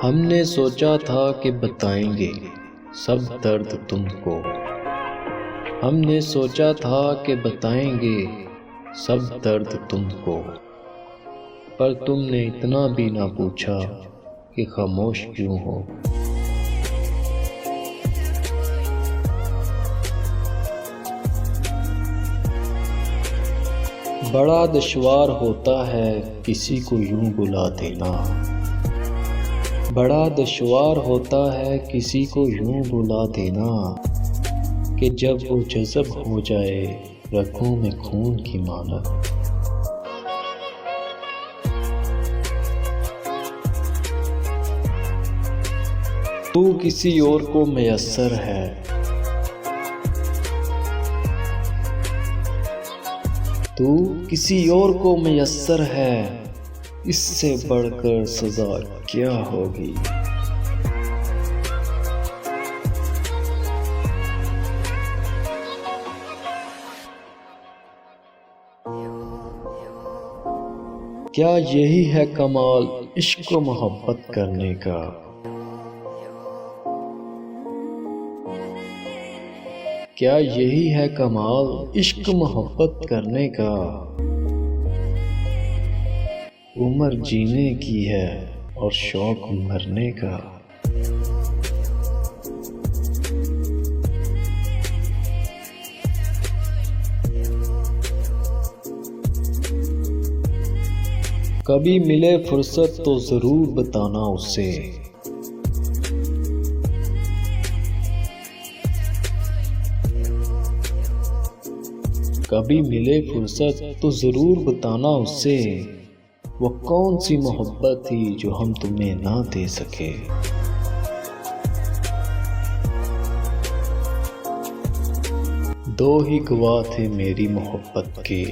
हमने सोचा था कि बताएंगे सब दर्द तुमको। हमने सोचा था कि बताएंगे सब दर्द तुमको, पर तुमने इतना भी ना पूछा कि खामोश क्यों हो। बड़ा दुश्वार होता है किसी को यूं बुला देना। बड़ा दुश्वार होता है किसी को यूं बुला देना कि जब वो जज़ब हो जाए रगों में खून की मानत। तू किसी और को मयस्सर है, तू किसी और को मयस्सर है, इससे बढ़कर सजा क्या होगी। क्या यही है कमाल इश्क व मोहब्बत करने का। क्या यही है कमाल इश्क मोहब्बत करने का। उम्र जीने की है और शौक मरने का। कभी मिले फुर्सत तो जरूर बताना उसे। कभी मिले फुर्सत तो जरूर बताना उससे, वो कौन सी मोहब्बत थी जो हम तुम्हें ना दे सके। दो ही गवाह थे मेरी मोहब्बत के,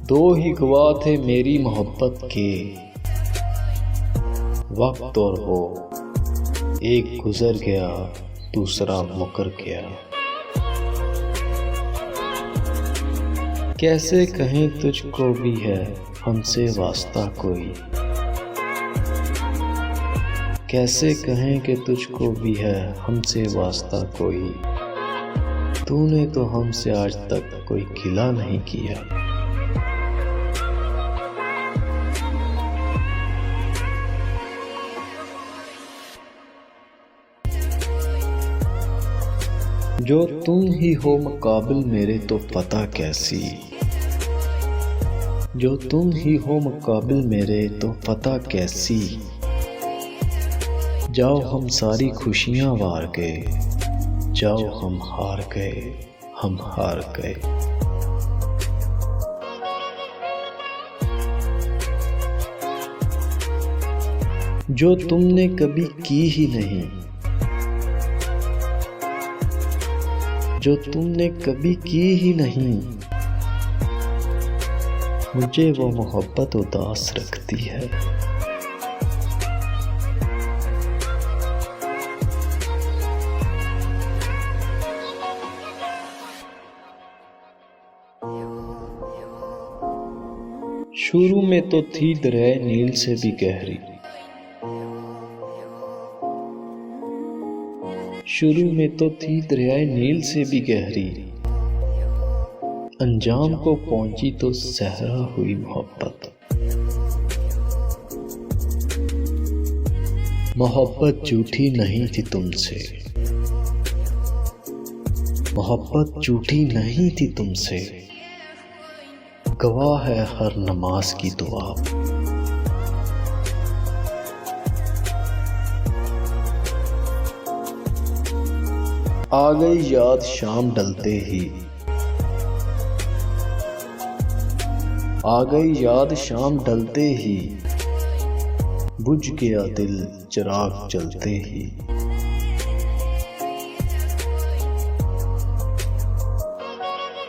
दो ही गवाह थे मेरी मोहब्बत के, वक्त और वो। एक गुजर गया दूसरा मुकर गया। कैसे कहें तुझको भी है हमसे वास्ता कोई। कैसे कहें कि तुझको भी है हमसे वास्ता कोई। तूने तो हमसे आज तक कोई गिला नहीं किया। जो तुम ही हो मुकाबिल मेरे तो पता कैसी। जो तुम ही हो मुकाबिल मेरे तो पता कैसी। जाओ हम सारी खुशियां वार गए, जाओ हम हार गए, हम हार गए। जो तुमने कभी की ही नहीं, जो तुमने कभी की ही नहीं, मुझे वो मोहब्बत उदास रखती है। शुरू में तो थी दरिया नील से भी गहरी। शुरू में तो थी दरियाए नील से भी गहरी। अंजाम को पहुंची तो सहरा हुई मोहब्बत। मोहब्बत झूठी नहीं थी तुमसे। मोहब्बत झूठी नहीं थी तुमसे। गवाह है हर नमाज की दुआ। आ गई याद शाम ढलते ही। आ गई याद शाम ढलते ही। बुझ गया दिल चिराग जलते ही।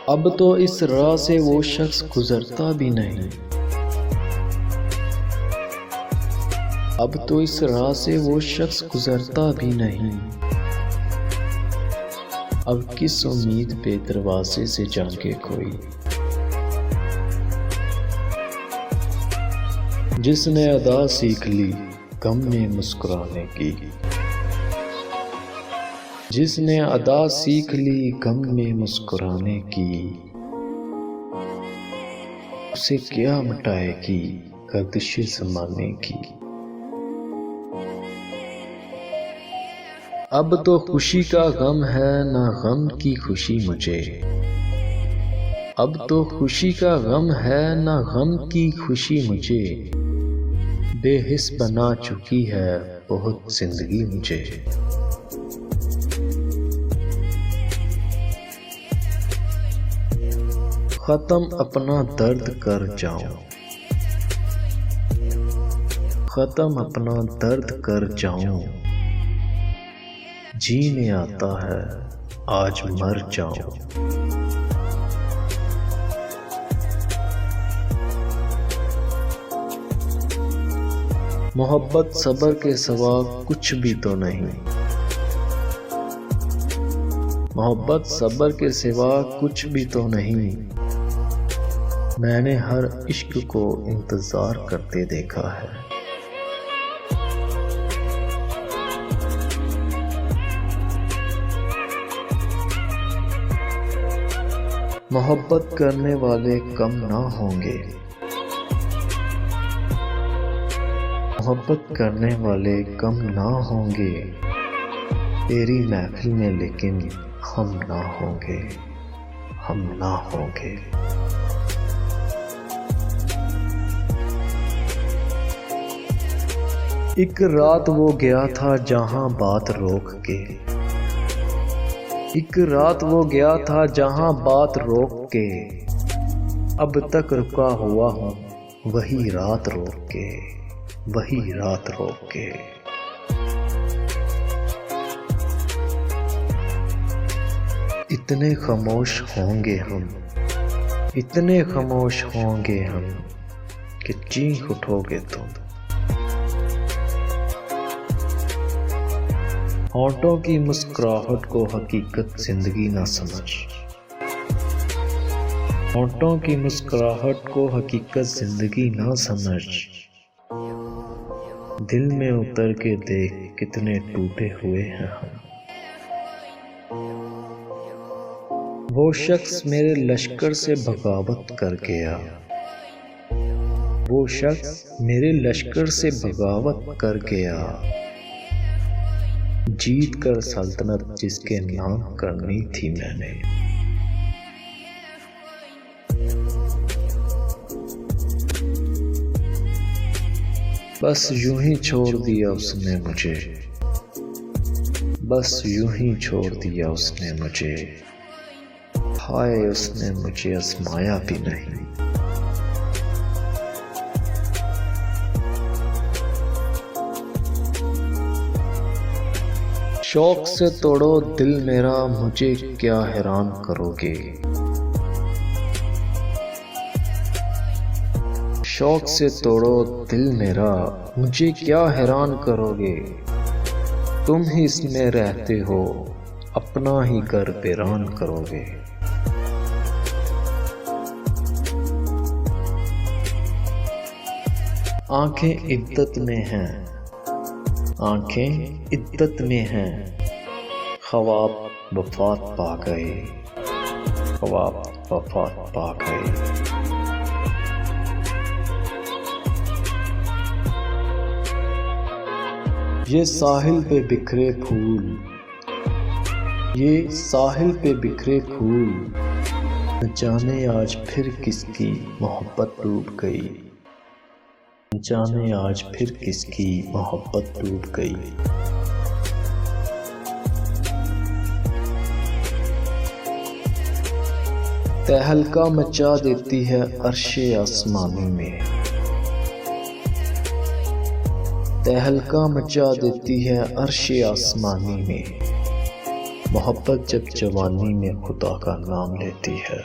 अब तो इस राह से वो शख्स गुजरता भी नहीं। अब तो इस राह से वो शख्स गुजरता भी नहीं। अब किस उम्मीद पे दरवाजे से जाके कोई। जिसने अदा सीख ली गम में मुस्कुराने की, जिसने अदा सीख ली गम में मुस्कुराने की, उसे क्या मिटाएगी गर्दिश ज़माने की। अब तो खुशी का गम है ना गम की खुशी मुझे, अब तो खुशी का गम है ना गम की खुशी मुझे, बेहिस बना चुकी है बहुत जिंदगी मुझे। खत्म अपना दर्द कर जाऊं, खत्म अपना दर्द कर जाऊं, जीने आता है आज मर जाऊं। मोहब्बत सब्र के सिवा कुछ भी तो नहीं, मोहब्बत सब्र के सिवा कुछ भी तो नहीं, मैंने हर इश्क को इंतजार करते देखा है। मोहब्बत करने वाले कम ना होंगे, मोहब्बत करने वाले कम ना होंगे, तेरी महफिल में लेकिन हम ना होंगे, हम ना होंगे। एक रात वो गया था जहां बात रोक के, एक रात वो गया था जहां बात रोक के, अब तक रुका हुआ हूँ वही रात रोक के, वही रात रोक के। इतने खामोश होंगे हम, इतने खामोश होंगे हम कि चीख उठोगे तुम। होंठों की मुस्कुराहट को हकीकत जिंदगी ना समझ, होंठों की मुस्कुराहट को हकीकत जिंदगी ना समझ, दिल में उतर के देख कितने टूटे हुए हैं हम। वो शख्स मेरे लश्कर से बगावत कर गया, वो शख्स मेरे लश्कर से बगावत कर गया, जीत कर सल्तनत जिसके नाम करनी थी मैंने। बस यूं ही छोड़ दिया उसने मुझे, बस यूं ही छोड़ दिया उसने मुझे, हाय उसने मुझे आजमाया भी नहीं। शौक से तोड़ो दिल मेरा मुझे क्या हैरान करोगे, शौक से तोड़ो दिल मेरा मुझे क्या हैरान करोगे, तुम ही इसमें रहते हो अपना ही घर वीरान करोगे। आंखें इद्दत में हैं, आंखें इद्दत में हैं, ख्वाब वफात पा गए, ख्वाब वफात पा गए। ये साहिल पे बिखरे फूल, ये साहिल पे बिखरे फूल, न जाने आज फिर किसकी मोहब्बत डूब गई, न जाने आज फिर किसकी मोहब्बत डूब गई। तहलका मचा देती है अर्शे आसमानी में, तहलका मचा देती है अर्शे आसमानी में, मोहब्बत जब जवानी में खुदा का नाम लेती है।